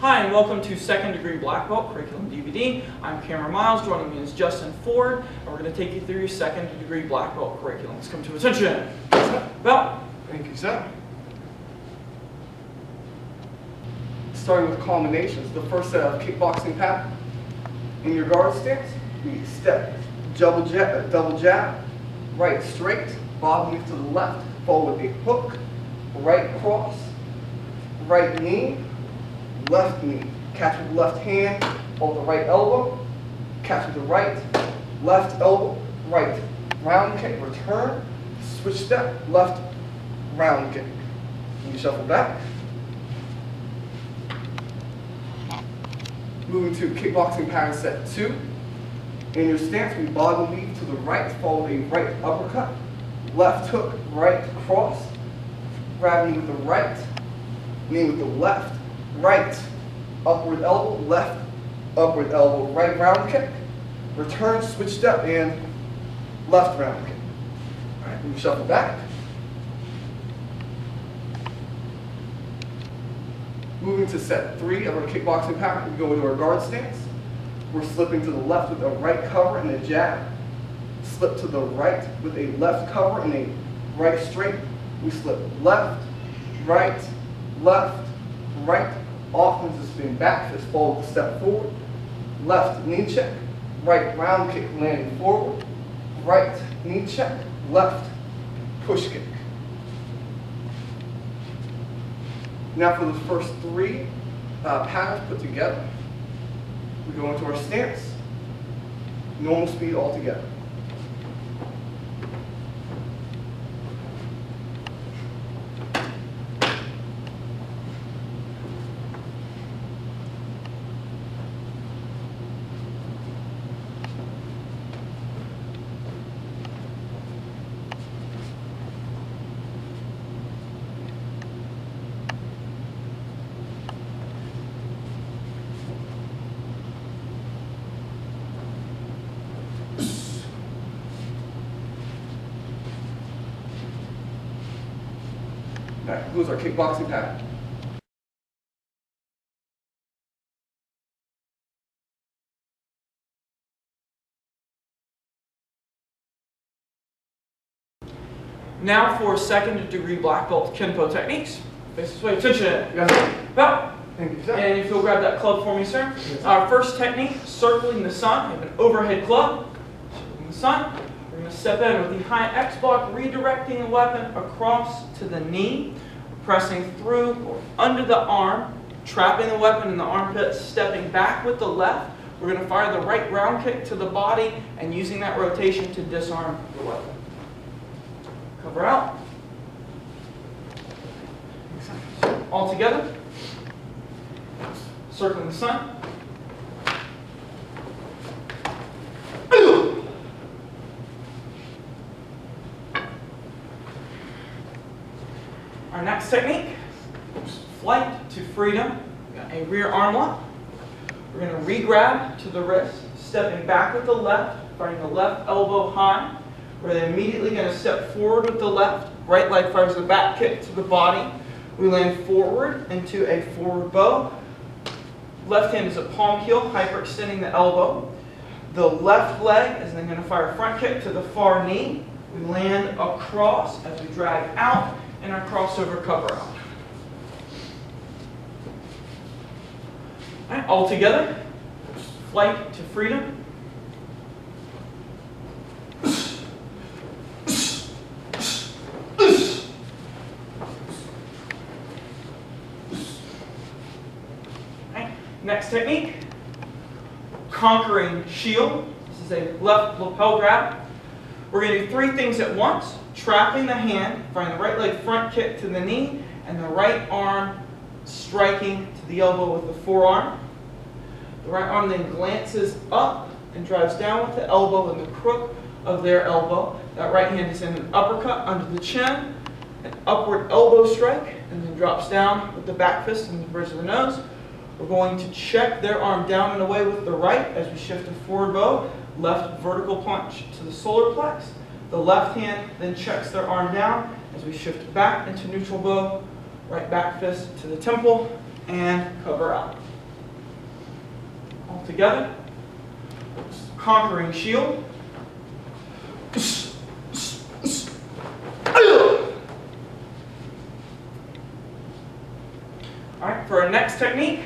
Hi, and welcome to Second Degree Black Belt Curriculum DVD. I'm Cameron Miles. Joining me is Justin Ford, and we're going to take you through your Second Degree Black Belt curriculum. Let's come to attention. Belt. Thank you, sir. Starting with combinations, the first set of kickboxing pattern. In your guard stance, we step, double jab, right straight, bob move to the left, follow with a hook, right cross, right knee, left knee. Catch with the left hand, hold the right elbow, catch with the right, left elbow, right, round kick, return, switch step, left, round kick. You shuffle back. Moving to kickboxing pattern set 2. In your stance, we bob and weave to the right, follow a right uppercut, left hook, right cross, grab knee with the right, knee with the left, right, upward elbow, left, upward elbow, right round kick, return, switch step, and left round kick. All right, we shuffle back. Moving to set 3 of our kickboxing pattern, we go into our guard stance. We're slipping to the left with a right cover and a jab. Slip to the right with a left cover and a right straight. We slip left, right, right. Offensive spin back, fist forward, step forward. Left knee check, right round kick, landing forward. Right knee check, left push kick. Now for the first 3 patterns put together, we go into our stance, normal speed all together. That concludes our kickboxing pattern. Now for second degree black belt Kenpo techniques. Face this way, attention. Belt. Thank you, sir. And if you'll grab that club for me, sir. Yes, sir. Our first technique, circling the sun. We have an overhead club. Circling the sun. We're going to step in with the high X block, redirecting the weapon across to the knee, pressing through or under the arm, trapping the weapon in the armpit, stepping back with the left. We're going to fire the right round kick to the body and using that rotation to disarm the weapon. Cover out. All together. Circling the sun. Our next technique, flight to freedom. We got a rear arm lock. We're going to re-grab to the wrist, stepping back with the left, firing the left elbow high. We're then immediately going to step forward with the left. Right leg fires the back kick to the body. We land forward into a forward bow. Left hand is a palm heel, hyperextending the elbow. The left leg is then going to fire a front kick to the far knee. We land across as we drag out and our crossover cover out. All right, all together. Flight to freedom. Next technique, conquering shield. This is a left lapel grab. We're going to do 3 things at once. Trapping the hand, firing the right leg front kick to the knee, and the right arm striking to the elbow with the forearm. The right arm then glances up and drives down with the elbow and the crook of their elbow. That right hand is in an uppercut under the chin, an upward elbow strike, and then drops down with the back fist and the bridge of the nose. We're going to check their arm down and away with the right as we shift to forward bow, left vertical punch to the solar plex. The left hand then checks their arm down as we shift back into neutral bow, right back fist to the temple, and cover out. All together. Conquering shield. All right, for our next technique,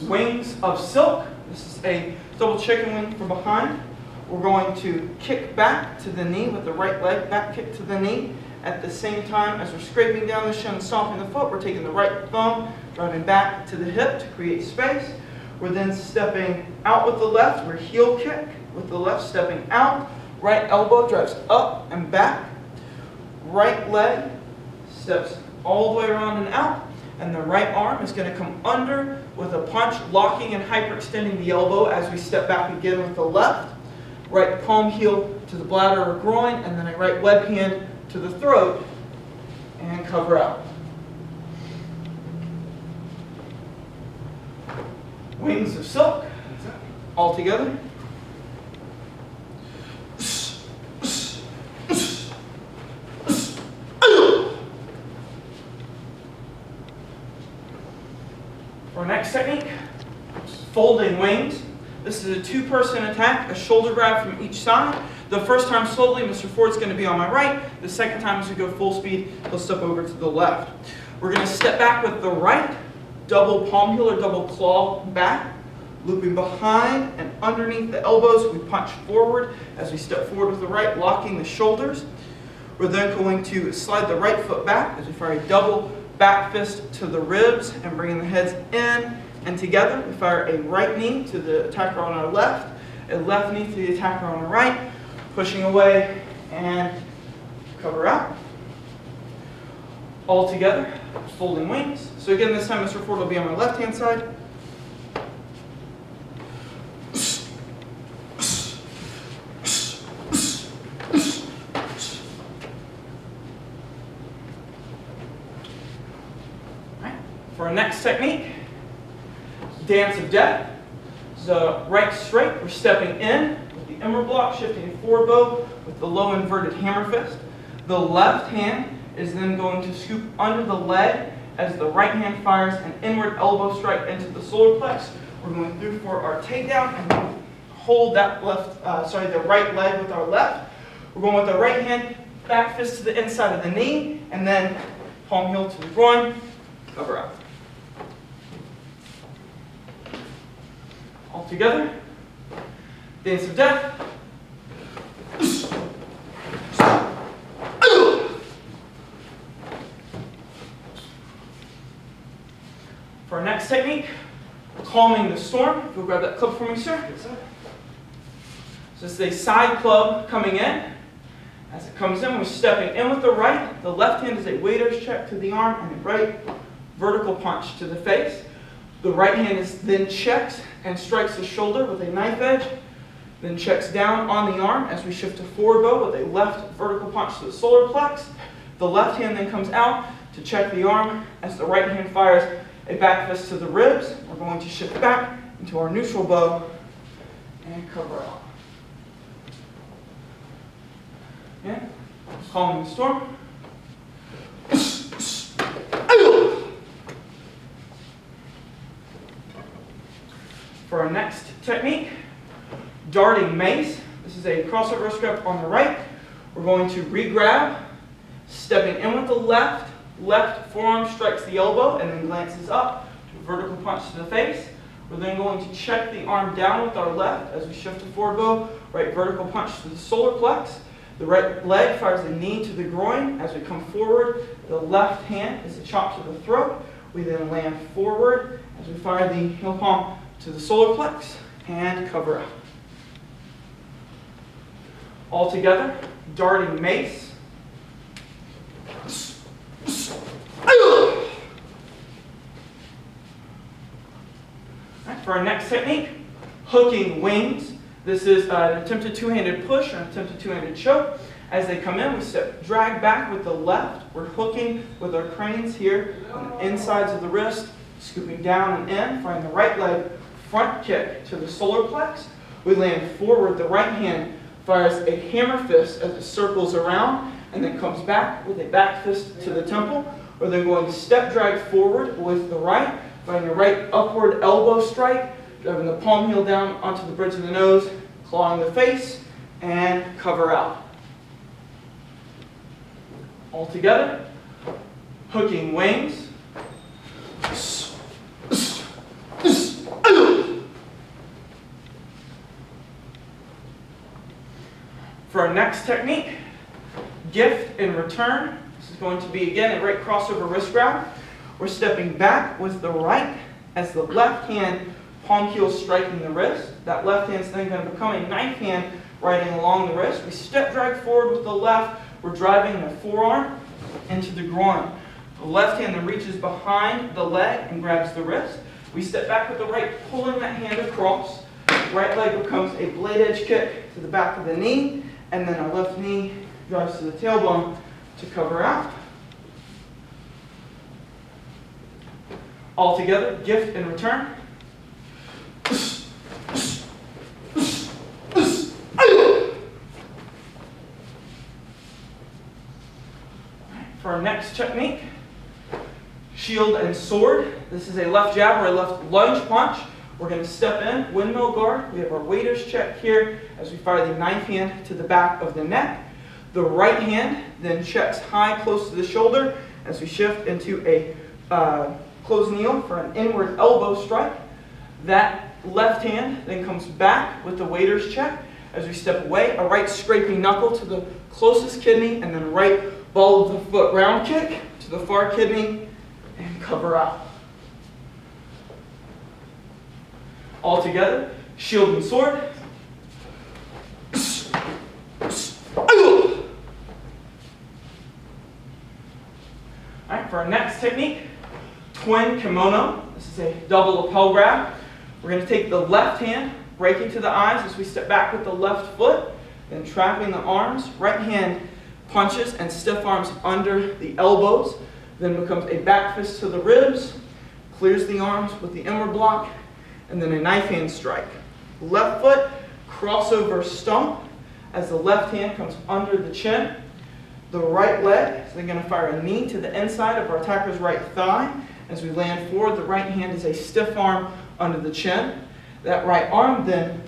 wings of silk. This is a double chicken wing from behind. We're going to kick back to the knee with the right leg, back kick to the knee. At the same time as we're scraping down the shin and stomping the foot, we're taking the right thumb, driving back to the hip to create space. We're then stepping out with the left. We're heel kick with the left, stepping out. Right elbow drives up and back. Right leg steps all the way around and out. And the right arm is going to come under with a punch, locking and hyperextending the elbow as we step back again with the left. Right palm heel to the bladder or groin, and then a right web hand to the throat, and cover out. Wings of silk, all together. For our next technique, folding wings. This is a two-person attack, a shoulder grab from each side. The first time slowly, Mr. Ford's going to be on my right. The second time as we go full speed, he'll step over to the left. We're going to step back with the right, double palm heel or double claw back, looping behind and underneath the elbows. We punch forward as we step forward with the right, locking the shoulders. We're then going to slide the right foot back as we fire a double back fist to the ribs and bringing the heads in and together. We fire a right knee to the attacker on our left, a left knee to the attacker on our right, pushing away and cover out. All together, folding wings. So again, this time Mr. Ford will be on my left-hand side. For our next technique, dance of death. So right straight, we're stepping in with the emmer block, shifting forward bow with the low inverted hammer fist. The left hand is then going to scoop under the leg as the right hand fires an inward elbow strike into the solar plex. We're going through for our takedown and hold that the right leg with our left. We're going with the right hand, back fist to the inside of the knee, and then palm heel to the groin, cover out. All together, dance of death. For our next technique, calming the storm. If you'll grab that club for me, sir. Yes, sir. So this is a side club coming in. As it comes in, we're stepping in with the right. The left hand is a waiter's check to the arm and a right vertical punch to the face. The right hand is then checks and strikes the shoulder with a knife edge, then checks down on the arm as we shift to forward bow with a left vertical punch to the solar plex. The left hand then comes out to check the arm as the right hand fires a back fist to the ribs. We're going to shift back into our neutral bow and cover out. Yeah, calming the storm. For our next technique, darting mace. This is a crossover wrist grab on the right. We're going to re-grab, stepping in with the left. Left forearm strikes the elbow and then glances up to a vertical punch to the face. We're then going to check the arm down with our left as we shift to forward bow. Right vertical punch to the solar plex. The right leg fires a knee to the groin. As we come forward, the left hand is a chop to the throat. We then land forward as we fire the heel palm to the solar plex and cover out. All together, darting mace. Right, for our next technique, hooking wings. This is an attempted two-handed push or an attempted two-handed choke. As they come in, we step drag back with the left. We're hooking with our cranes here on the insides of the wrist, scooping down and in, firing the right leg front kick to the solar plex. We land forward. The right hand fires a hammer fist as it circles around and then comes back with a back fist to the temple. We're then going to step drag forward with the right, firing a right upward elbow strike driving the palm heel down onto the bridge of the nose, clawing the face, and cover out. All together, hooking wings. For our next technique, gift and return. This is going to be, again, a right crossover wrist grab. We're stepping back with the right as the left hand palm heel striking the wrist. That left hand is then going to become a knife hand riding along the wrist. We step drag forward with the left. We're driving the forearm into the groin. The left hand then reaches behind the leg and grabs the wrist. We step back with the right, pulling that hand across. Right leg becomes a blade edge kick to the back of the knee, and then our left knee drives to the tailbone to cover out. All together, gift and return. For our next technique, shield and sword. This is a left jab or a left lunge punch. We're going to step in, windmill guard. We have our waiter's check here as we fire the knife hand to the back of the neck. The right hand then checks high close to the shoulder as we shift into a closed kneel for an inward elbow strike. That left hand then comes back with the waiter's check as we step away, a right scraping knuckle to the closest kidney, and then right ball of the foot round kick to the far kidney and cover out. All together, shield and sword. Alright, for our next technique, twin kimono. This is a double lapel grab. We're going to take the left hand, breaking to the eyes as we step back with the left foot, then trapping the arms. Right hand punches and stiff arms under the elbows, then becomes a back fist to the ribs, clears the arms with the inward block, and then a knife hand strike. Left foot, crossover stomp as the left hand comes under the chin. The right leg, so they're going to fire a knee to the inside of our attacker's right thigh. As we land forward, the right hand is a stiff arm under the chin. That right arm then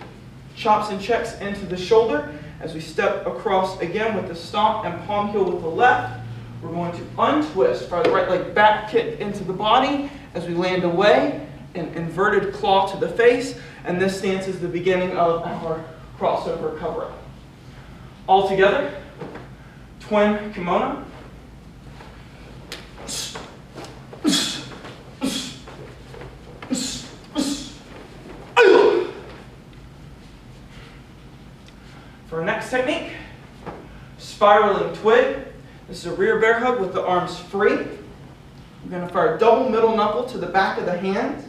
chops and checks into the shoulder. As we step across again with the stomp and palm heel with the left, we're going to untwist, fire the right leg back kick into the body as we land away, an inverted claw to the face, and this stance is the beginning of our crossover cover-up. All together, twin kimono. For our next technique, spiraling twig. This is a rear bear hug with the arms free. We're going to fire a double middle knuckle to the back of the hands,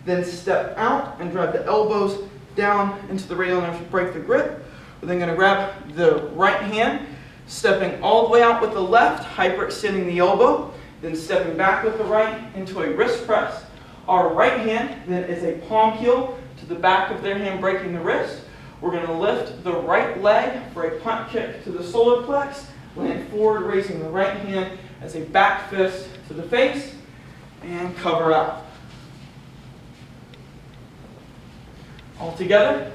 then step out and drive the elbows down into the radial nerve to break the grip. We're then going to grab the right hand, stepping all the way out with the left, hyperextending the elbow, then stepping back with the right into a wrist press. Our right hand then is a palm heel to the back of their hand, breaking the wrist. We're going to lift the right leg for a punt kick to the solar plex, land forward, raising the right hand as a back fist to the face, and cover out. All together,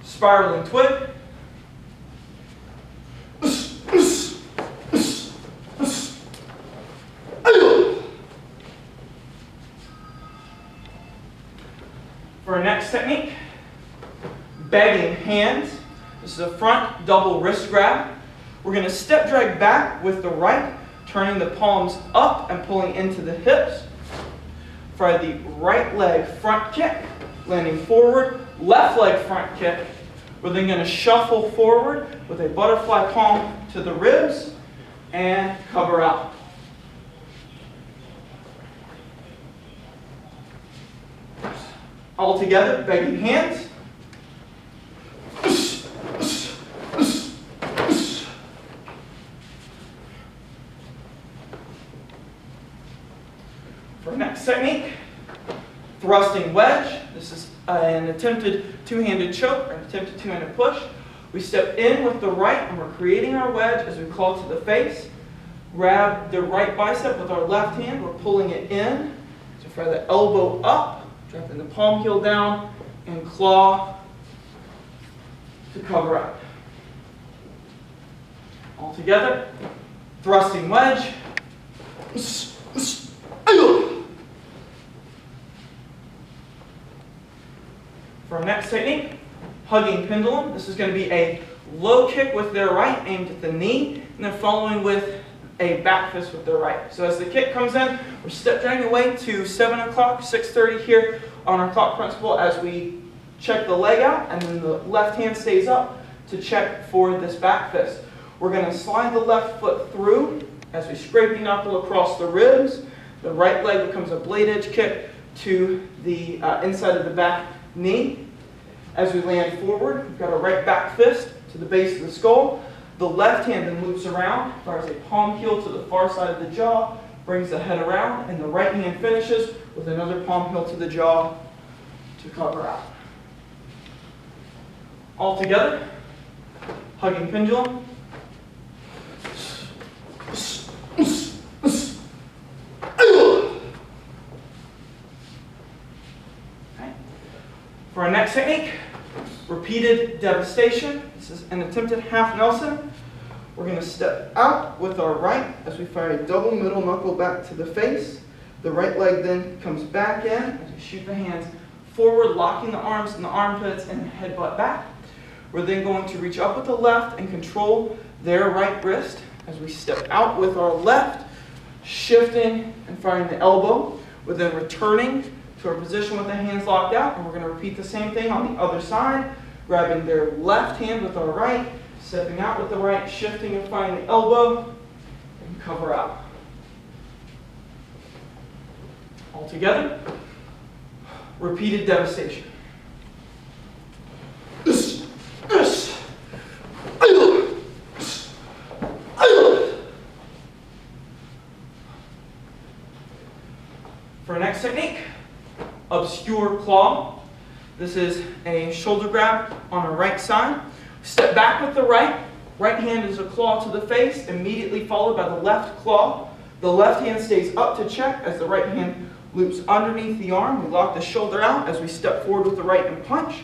spiraling twig. For our next technique, begging hands. This is a front double wrist grab. We're going to step drag back with the right, turning the palms up and pulling into the hips. For the right leg front kick, landing forward, left leg front kick. We're then going to shuffle forward with a butterfly palm to the ribs and cover out. All together, begging hands. For our next technique, thrusting wedge. This is an attempted two-handed choke or an attempted two-handed push. We step in with the right and we're creating our wedge as we claw to the face. Grab the right bicep with our left hand. We're pulling it in. So fire the elbow up, dropping the palm heel down, and claw to cover up. All together, thrusting wedge. For our next technique, hugging pendulum. This is going to be a low kick with their right aimed at the knee, and then following with a back fist with their right. So as the kick comes in, we're step dragging away to 7 o'clock, 6:30 here on our clock principle as we check the leg out, and then the left hand stays up to check for this back fist. We're going to slide the left foot through as we scrape the knuckle across the ribs. The right leg becomes a blade edge kick to the inside of the back knee. As we land forward, we've got our right back fist to the base of the skull. The left hand then loops around, fires a palm heel to the far side of the jaw, brings the head around, and the right hand finishes with another palm heel to the jaw to cover out. All together, hugging pendulum. Okay. For our next technique, repeated devastation. This is an attempted half Nelson. We're going to step out with our right as we fire a double middle knuckle back to the face. The right leg then comes back in as we shoot the hands forward, locking the arms in the armpits and the headbutt back. We're then going to reach up with the left and control their right wrist as we step out with our left, shifting and firing the elbow. We're then returning to our position with the hands locked out, and we're going to repeat the same thing on the other side, grabbing their left hand with our right, stepping out with the right, shifting and firing the elbow, and cover out. All together, repeated devastation. For our next technique, obscure claw. This is a shoulder grab on our right side. Step back with the right. Right hand is a claw to the face, immediately followed by the left claw. The left hand stays up to check as the right hand loops underneath the arm. We lock the shoulder out as we step forward with the right and punch.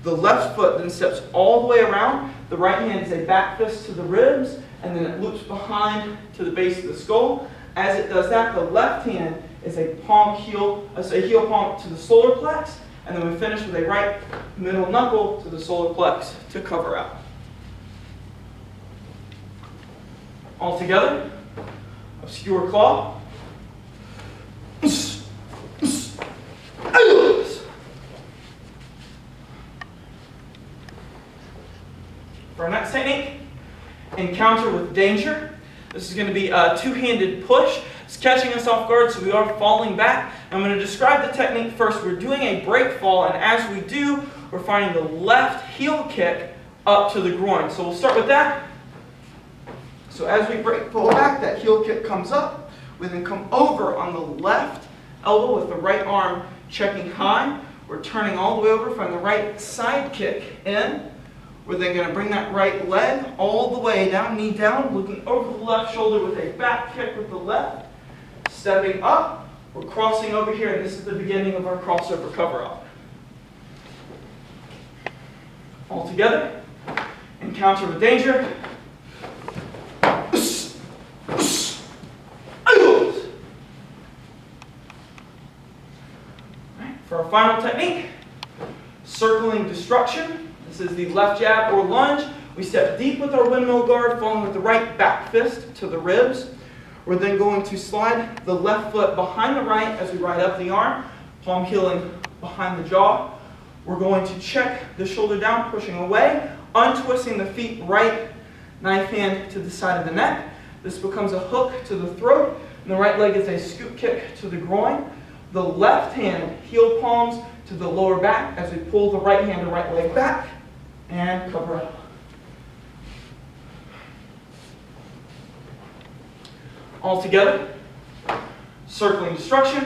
The left foot then steps all the way around. The right hand is a back fist to the ribs, and then it loops behind to the base of the skull. As it does that, the left hand is a heel palm to the solar plex, and then we finish with a right middle knuckle to the solar plex to cover out. All together, obscure claw. For our next technique, encounter with danger. This is going to be a two-handed push. It's catching us off guard, so we are falling back. I'm going to describe the technique first. We're doing a break fall, and as we do, we're finding the left heel kick up to the groin. So we'll start with that. So as we break fall back, that heel kick comes up. We then come over on the left elbow with the right arm checking high. We're turning all the way over from the right side kick in. We're then going to bring that right leg all the way down, knee down, looking over the left shoulder with a back kick with the left. Stepping up, we're crossing over here, and this is the beginning of our crossover cover-up. All together, encounter with danger. Right, for our final technique, circling destruction. This is the left jab or lunge. We step deep with our windmill guard, following with the right back fist to the ribs. We're then going to slide the left foot behind the right as we ride up the arm, palm heeling behind the jaw. We're going to check the shoulder down, pushing away, untwisting the feet right, knife hand to the side of the neck. This becomes a hook to the throat, and the right leg is a scoop kick to the groin. The left hand, heel palms to the lower back as we pull the right hand and right leg back, and cover up. All together, circling destruction.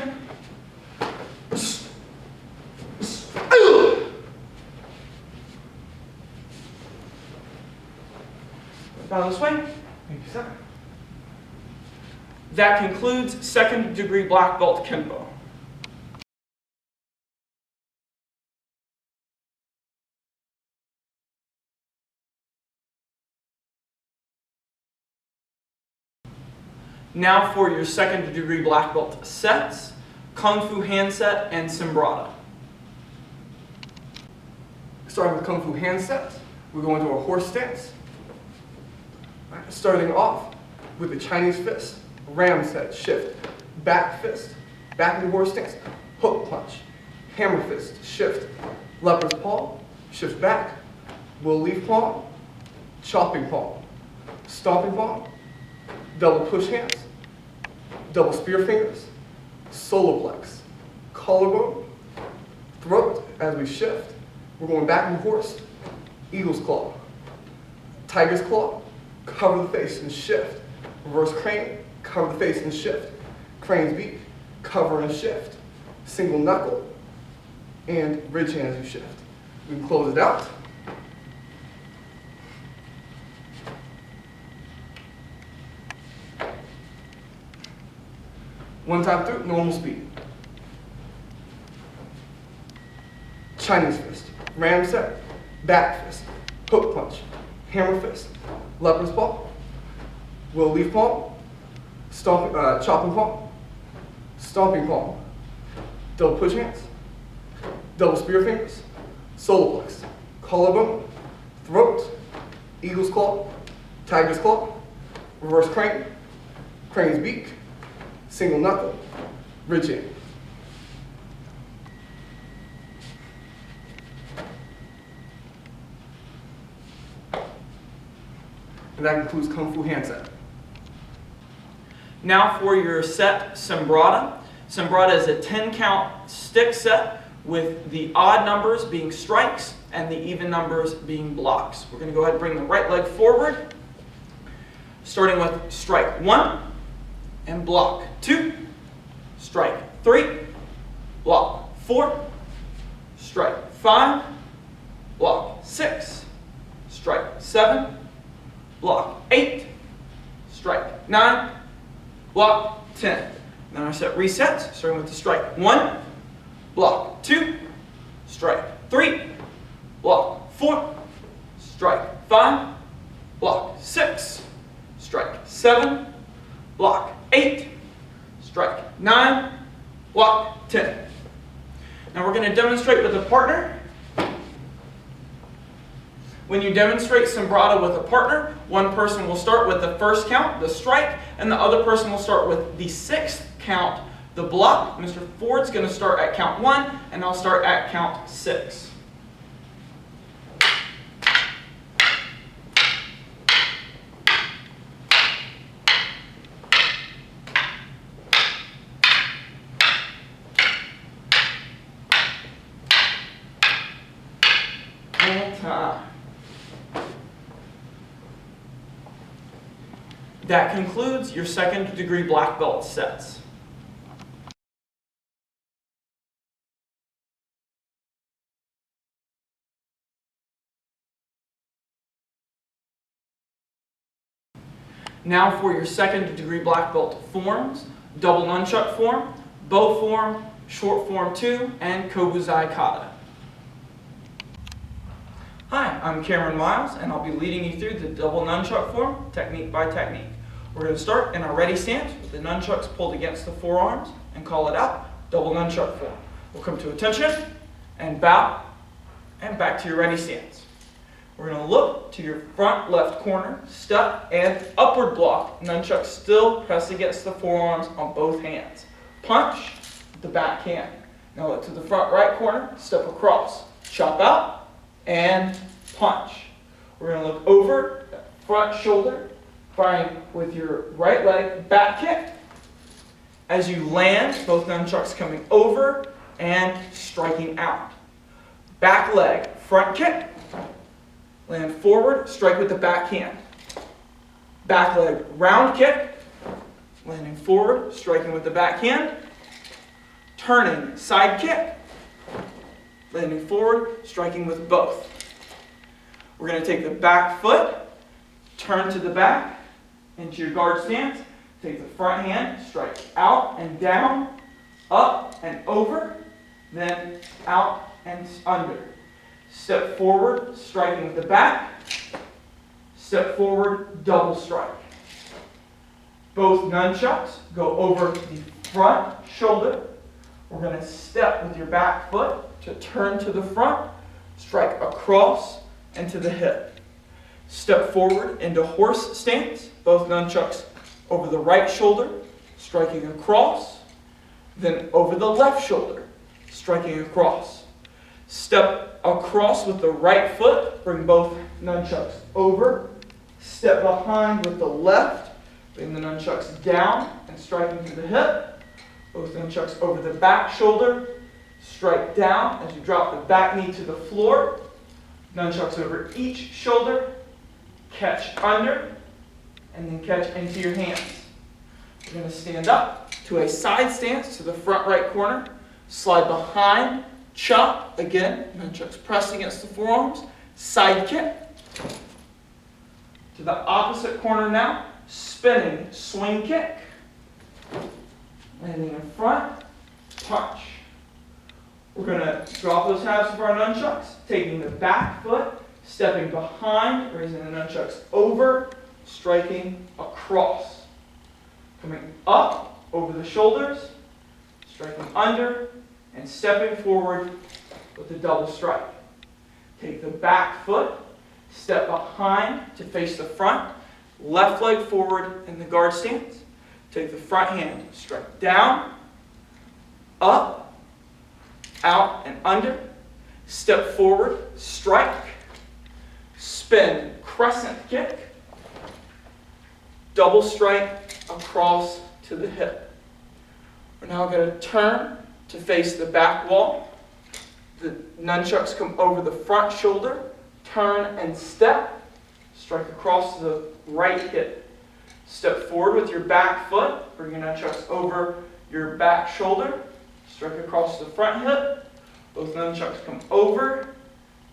Down this way. Thank you, sir. That concludes second degree black belt Kempo. Now for your second degree black belt sets, Kung Fu hand set and Simbrata. Starting with Kung Fu hand set, we go into a horse stance. Starting off with the Chinese fist, ram set, shift, back fist, back into horse stance, hook punch, hammer fist, shift, leopard's paw, shift back, will leaf palm, chopping palm, stomping palm, double push hands, double spear fingers, soloplex, collarbone, throat as we shift. We're going back into horse, eagle's claw, tiger's claw, cover the face and shift, reverse crane, cover the face and shift, crane's beak, cover and shift, single knuckle, and ridge hand as you shift. We can close it out. One time through, normal speed. Chinese fist, ram set, back fist, hook punch, hammer fist, leopard's paw, will leaf palm, chopping palm, stomping palm, double push hands, double spear fingers, soloplex, collarbone, throat, eagle's claw, tiger's claw, reverse crane, crane's beak, single knuckle, ridge hand. And that concludes Kung Fu hand set. Now for your set Simbrata. Simbrata is a 10 count stick set with the odd numbers being strikes and the even numbers being blocks. We're going to go ahead and bring the right leg forward, starting with strike 1 and block 2, strike 3, block 4, strike 5, block 6, strike 7, block 8, strike 9, block 10. Then our set resets, starting with the strike 1, block 2, strike 3, block 4, strike 5, block 6, strike 7, block 8, strike 9, block 10. Now we're going to demonstrate with a partner. When you demonstrate Simbrata with a partner, one person will start with the first count, the strike, and the other person will start with the 6th count, the block. Mr. Ford's going to start at count 1, and I'll start at count 6. And time. That concludes your second degree black belt sets. Now for your second degree black belt forms: double nunchuck form, bow form, short form 2, and Kobuzai kata. Hi, I'm Cameron Miles, and I'll be leading you through the double nunchuck form, technique by technique. We're going to start in our ready stance with the nunchucks pulled against the forearms and call it out, double nunchuck form. We'll come to attention and bow and back to your ready stance. We're going to look to your front left corner, step, and upward block. Nunchucks still pressed against the forearms on both hands. Punch with the back hand. Now look to the front right corner, step across, chop out, and punch. We're going to look over that front shoulder, firing with your right leg, back kick. As you land, both nunchucks coming over and striking out. Back leg, front kick. Land forward, strike with the back hand. Back leg, round kick. Landing forward, striking with the back hand. Turning, side kick. Landing forward, striking with both. We're going to take the back foot, turn to the back, into your guard stance. Take the front hand, strike out and down, up and over, then out and under. Step forward, striking with the back. Step forward, double strike. Both nunchucks go over the front shoulder. We're going to step with your back foot to turn to the front, strike across and to the hip. Step forward into horse stance, both nunchucks over the right shoulder, striking across, then over the left shoulder, striking across. Step across with the right foot, bring both nunchucks over, step behind with the left, bring the nunchucks down and striking to the hip. Both nunchucks over the back shoulder, strike down as you drop the back knee to the floor. Nunchucks over each shoulder, catch under, and then catch into your hands. We're going to stand up to a side stance to the front right corner, slide behind, chop, again, nunchucks pressed against the forearms, side kick. To the opposite corner now, spinning, swing kick. Landing in front, punch. We're going to drop those halves of our nunchucks, taking the back foot, stepping behind, raising the nunchucks over, striking across. Coming up over the shoulders, striking under, and stepping forward with a double strike. Take the back foot, step behind to face the front, left leg forward in the guard stance. Take the front hand, strike down, up, out, and under. Step forward, strike, spin, crescent kick, double strike across to the hip. We're now going to turn to face the back wall. The nunchucks come over the front shoulder, turn and step, strike across to the right hip. Step forward with your back foot, bring your nunchucks over your back shoulder, strike across the front hip. Both nunchucks come over,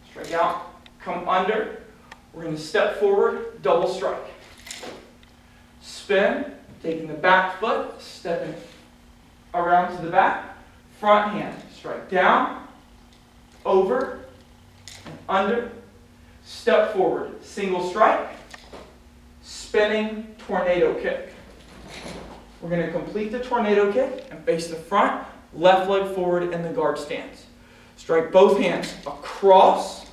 strike out, come under. We're going to step forward, double strike. Spin, taking the back foot, stepping around to the back. Front hand, strike down, over, and under. Step forward, single strike. Spinning tornado kick. We're going to complete the tornado kick and face the front, left leg forward in the guard stance. Strike both hands across,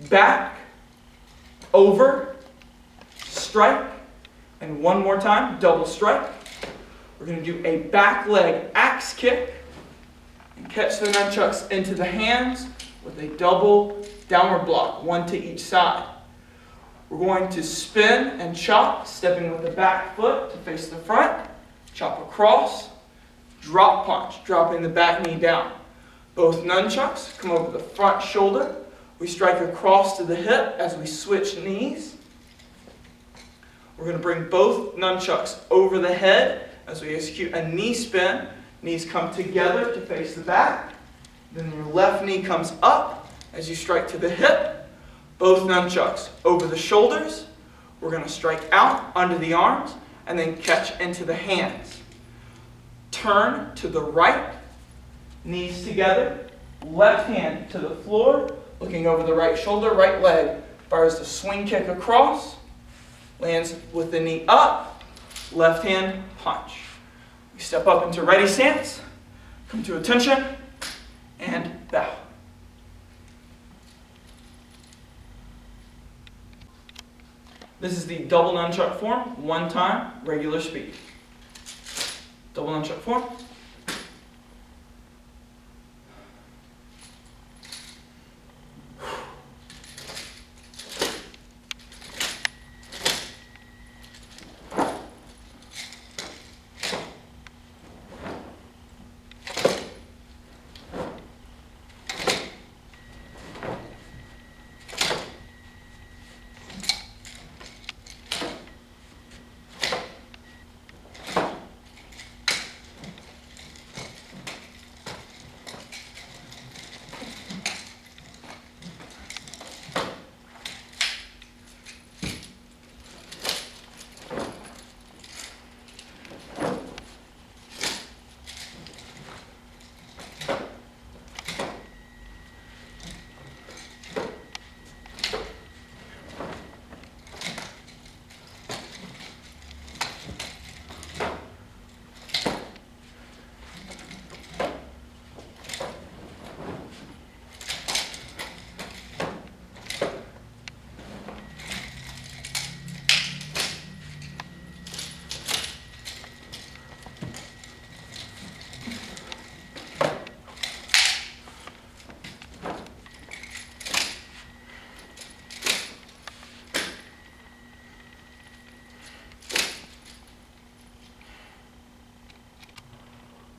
back, over, strike, and one more time, double strike. We're going to do a back leg axe kick and catch the nunchucks into the hands with a double downward block, one to each side. We're going to spin and chop, stepping with the back foot to face the front, chop across, drop punch, dropping the back knee down. Both nunchucks come over the front shoulder. We strike across to the hip as we switch knees. We're going to bring both nunchucks over the head as we execute a knee spin. Knees come together to face the back. Then your left knee comes up as you strike to the hip. Both nunchucks over the shoulders. We're going to strike out under the arms and then catch into the hands. Turn to the right, knees together, left hand to the floor, looking over the right shoulder, right leg fires the swing kick across, lands with the knee up, left hand punch. We step up into ready stance, come to attention, and bow. This is the double nunchuck form, one time, regular speed. Double nunchuck form.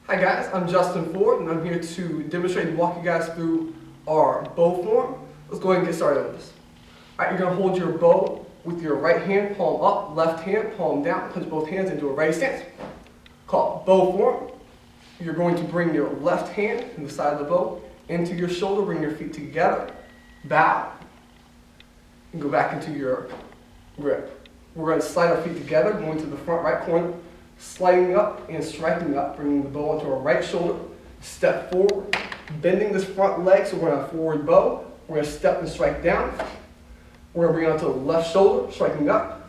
Hi guys, I'm Justin Ford and I'm here to demonstrate and walk you guys through our bow form. Let's go ahead and get started on this. Alright, you're going to hold your bow with your right hand, palm up, left hand, palm down, punch both hands into a ready stance. Called bow form. You're going to bring your left hand in the side of the bow into your shoulder, bring your feet together, bow, and go back into your grip. We're going to slide our feet together, going to the front right corner, sliding up and striking up, bringing the bow onto our right shoulder, step forward, bending this front leg, so we're going to forward bow, we're going to step and strike down, we're going to bring it onto the left shoulder, striking up,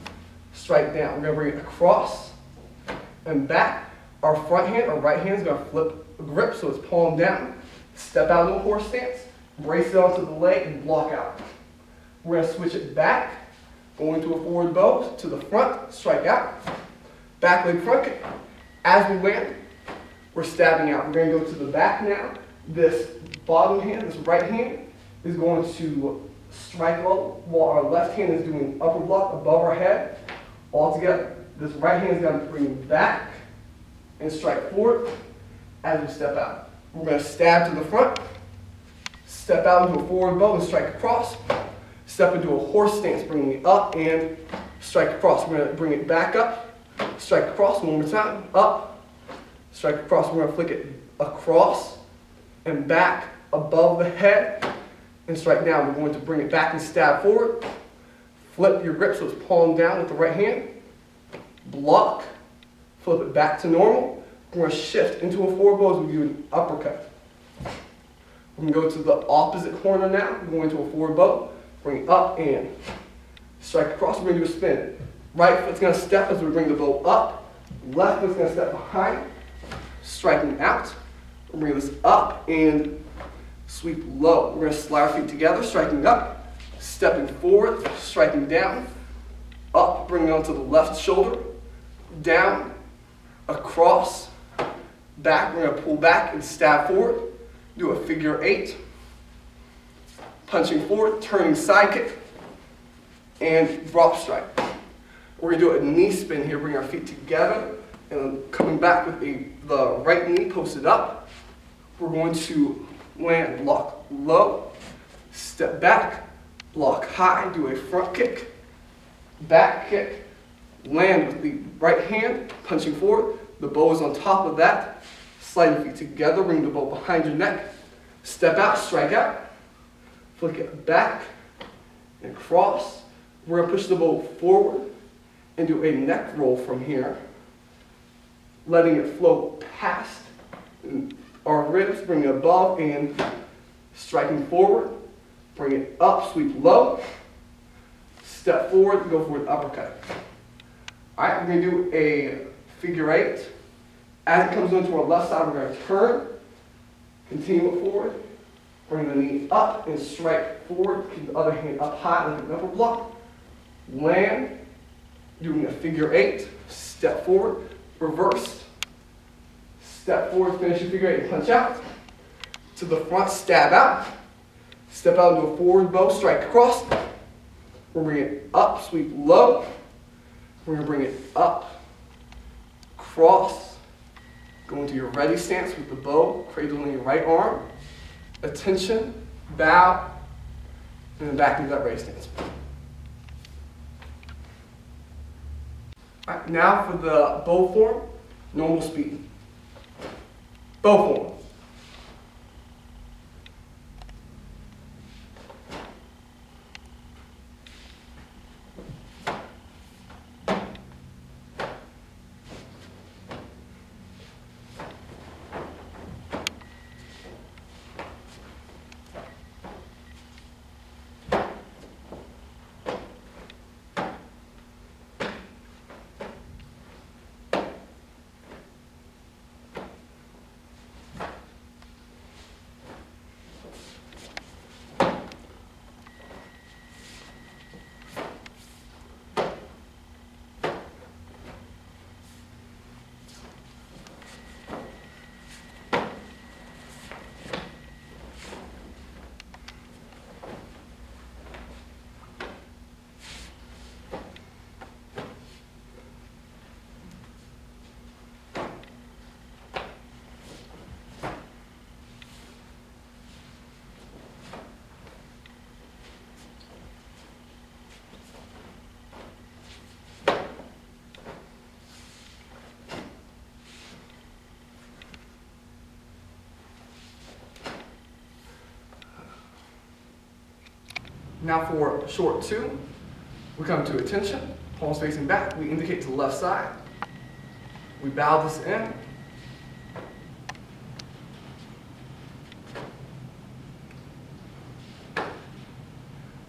strike down, we're going to bring it across and back, our front hand, our right hand is going to flip the grip, so it's palm down, step out into a horse stance, brace it onto the leg and block out. We're going to switch it back, go into a forward bow, to the front, strike out, back leg front kick. As we land, we're stabbing out. We're going to go to the back now. This bottom hand, this right hand, is going to strike low, while our left hand is doing upper block above our head. All together, this right hand is going to bring back and strike forward as we step out. We're going to stab to the front, step out into a forward bow and strike across, step into a horse stance, bringing it up and strike across. We're going to bring it back up, strike across one more time, up, strike across. We're going to flick it across and back above the head and strike down. We're going to bring it back and stab forward. Flip your grip so it's palm down with the right hand. Block, flip it back to normal. We're going to shift into a forward bow as we do an uppercut. We're going to go to the opposite corner now. We're going to a forward bow, bring it up and strike across. We're going to do a spin. Right foot's going to step as we bring the bow up. Left foot's going to step behind, striking out. We'll bring this up and sweep low. We're going to slide our feet together, striking up, stepping forward, striking down, up, bringing it onto the left shoulder, down, across, back. We're going to pull back and stab forward, do a figure 8, punching forward, turning side kick, and drop strike. We're going to do a knee spin here, bring our feet together, and then coming back with the right knee posted up. We're going to land, block low, step back, block high, do a front kick, back kick, land with the right hand, punching forward. The bow is on top of that. Slide your feet together, bring the bow behind your neck, step out, strike out, flick it back, and cross. We're going to push the bow forward and do a neck roll from here, letting it flow past our ribs, bring it above and striking forward, bring it up, sweep low, step forward, go for an uppercut. All right, we're going to do a figure 8. As it comes into our left side, we're going to turn, continue it forward, bring the knee up and strike forward, keep the other hand up high like an upper block, land, doing a figure 8, step forward, reverse, step forward, finish your figure 8, and punch out. To the front, stab out, step out into a forward bow, strike across. We're going to bring it up, sweep low. We're going to bring it up, cross, go into your ready stance with the bow, cradling your right arm, attention, bow, and then back into that ready stance. All right, now for the bow form, normal speed. Bow form. Now for short 2, we come to attention, palms facing back, we indicate to the left side. We bow this in. All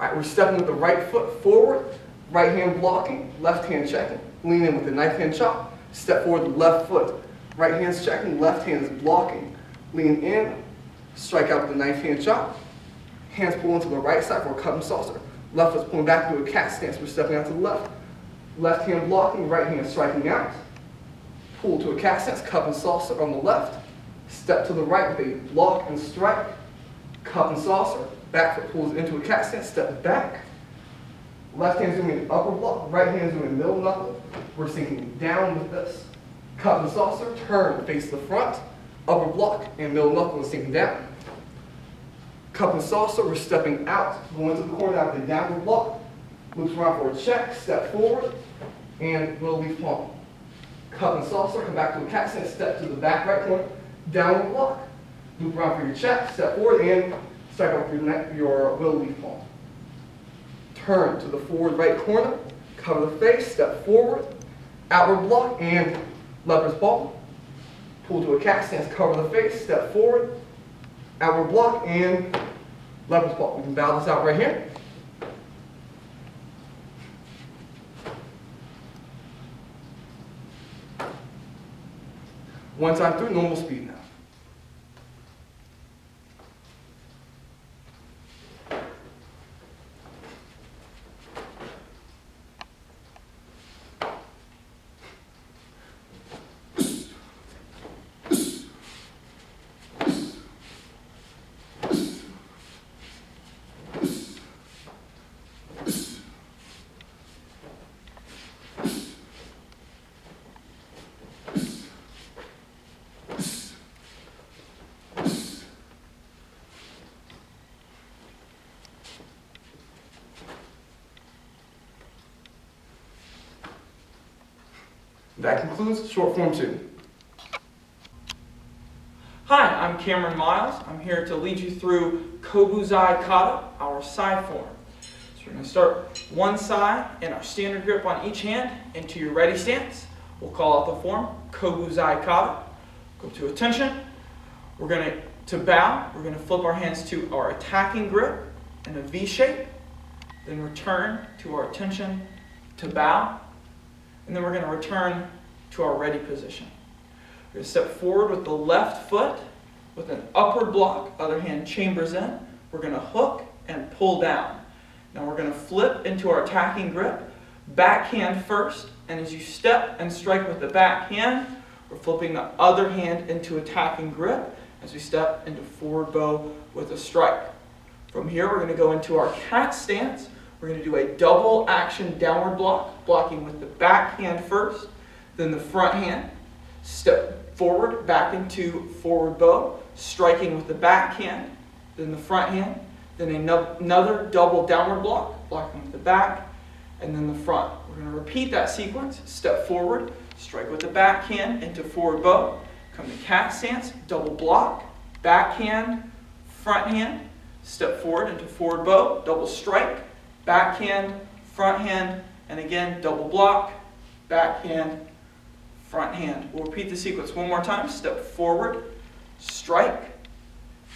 right, we're stepping with the right foot forward, right hand blocking, left hand checking. Lean in with the knife hand chop, step forward, left foot. Right hand's checking, left hand is blocking. Lean in, strike out with the knife hand chop. Hands pull into the right side for a cup and saucer. Left foot's pulling back into a cat stance. We're stepping out to the left. Left hand blocking, right hand striking out. Pull to a cat stance, cup and saucer on the left. Step to the right with a block and strike. Cup and saucer. Back foot pulls into a cat stance, step back. Left hand's doing an upper block, right hand's doing a middle knuckle. We're sinking down with this. Cup and saucer, turn, face the front. Upper block and middle knuckle and sinking down. Cup and saucer, we're stepping out, going to the corner out of the downward block. Loops around for a check, step forward, and little leaf palm. Cup and saucer, come back to a cat stance, step to the back right corner, downward block. Loop around for your check, step forward, and strike out with your little leaf palm. Turn to the forward right corner, cover the face, step forward, outward block, and leopard's paw. Pull to a cat stance, cover the face, step forward, outward block, and leopard's paw. We can bow this out right here. One time through, normal speed now. That concludes short form 2. Hi, I'm Cameron Miles. I'm here to lead you through Kobuzai Kata, our side form. So we're going to start one side in our standard grip on each hand into your ready stance. We'll call out the form Kobuzai Kata. Go to attention. We're going to bow. We're going to flip our hands to our attacking grip in a V shape. Then return to our attention to bow. And then we're going to return to our ready position. We're going to step forward with the left foot with an upward block, other hand chambers in. We're going to hook and pull down. Now we're going to flip into our attacking grip, backhand first, and as you step and strike with the back hand, we're flipping the other hand into attacking grip as we step into forward bow with a strike. From here we're going to go into our cat stance. We're going to do a double action downward block, blocking with the back hand first, then the front hand. Step forward, back into forward bow, striking with the back hand, then the front hand, then another double downward block, blocking with the back, and then the front. We're going to repeat that sequence. Step forward, strike with the back hand into forward bow, come to cat stance, double block, back hand, front hand, step forward into forward bow, double strike, backhand, front hand, and again, double block, backhand, front hand. We'll repeat the sequence one more time. Step forward, strike,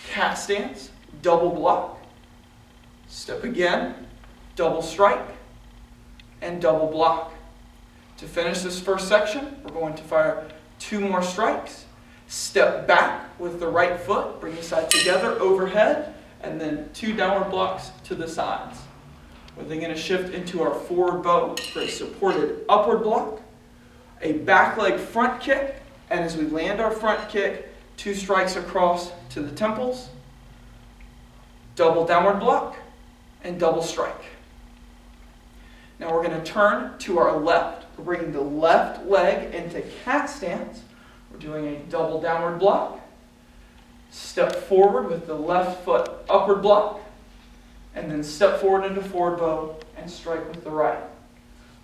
cat stance, double block, step again, double strike, and double block. To finish this first section, we're going to fire 2 more strikes. Step back with the right foot, bring the side together overhead, and then 2 downward blocks to the sides. We're then going to shift into our forward bow for a supported upward block, a back leg front kick, and as we land our front kick, 2 strikes across to the temples, double downward block, and double strike. Now we're going to turn to our left. We're bringing the left leg into cat stance. We're doing a double downward block, step forward with the left foot upward block, and then step forward into forward bow and strike with the right.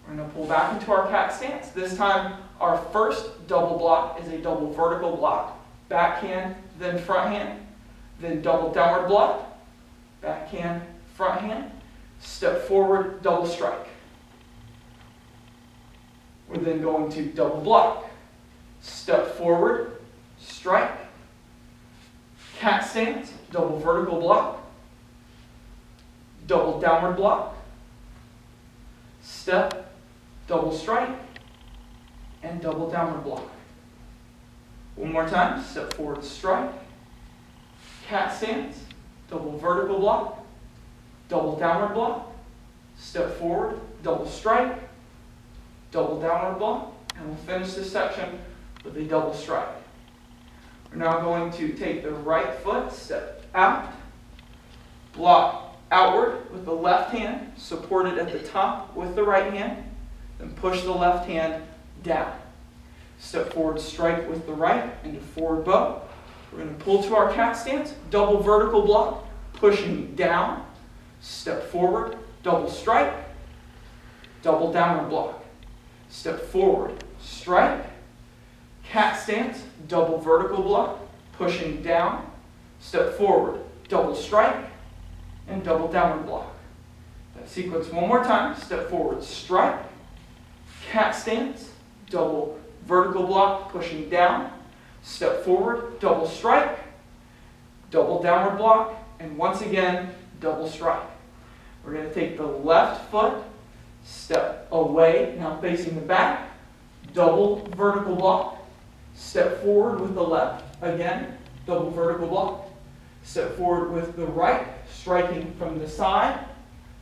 We're going to pull back into our cat stance. This time, our first double block is a double vertical block. Backhand, then front hand, then double downward block, backhand, front hand, step forward, double strike. We're then going to double block. Step forward, strike, cat stance, double vertical block, double downward block, step, double strike, and double downward block. One more time, step forward, strike, cat stance, double vertical block, double downward block, step forward, double strike, double downward block, and we'll finish this section with a double strike. We're now going to take the right foot, step out, block outward with the left hand, supported at the top with the right hand, then push the left hand down. Step forward, strike with the right into forward bow. We're going to pull to our cat stance, double vertical block, pushing down, step forward, double strike, double downward block. Step forward, strike, cat stance, double vertical block, pushing down, step forward, double strike, and double downward block. That sequence one more time, step forward, strike, cat stance, double vertical block, pushing down, step forward, double strike, double downward block, and once again, double strike. We're going to take the left foot, step away, now facing the back, double vertical block, step forward with the left, again, double vertical block, step forward with the right, striking from the side,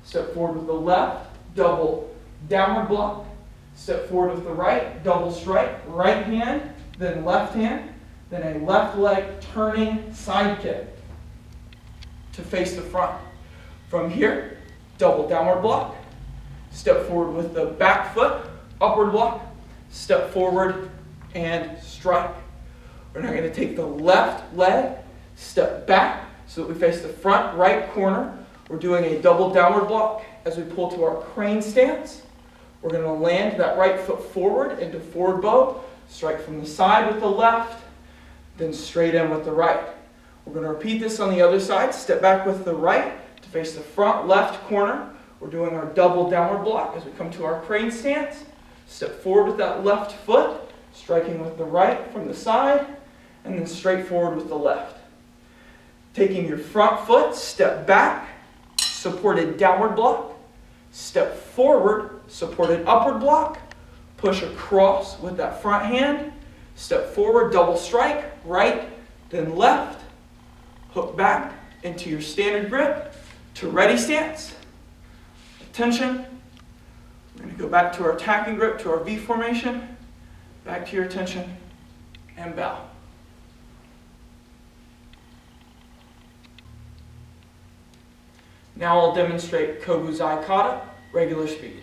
step forward with the left, double downward block, step forward with the right, double strike, right hand, then a left leg turning side kick to face the front. From here, double downward block, step forward with the back foot, upward block, step forward and strike. We're now going to take the left leg, step back so that we face the front right corner. We're doing a double downward block as we pull to our crane stance. We're going to land that right foot forward into forward bow, strike from the side with the left, then straight in with the right. We're going to repeat this on the other side. Step back with the right to face the front left corner. We're doing our double downward block as we come to our crane stance. Step forward with that left foot, striking with the right from the side, and then straight forward with the left. Taking your front foot, step back, supported downward block, step forward, supported upward block, push across with that front hand, step forward, double strike, right, then left, hook back into your standard grip to ready stance. Attention. We're going to go back to our attacking grip, to our V formation, back to your attention, and bow. Now I'll demonstrate Kobuzai Kata, regular speed.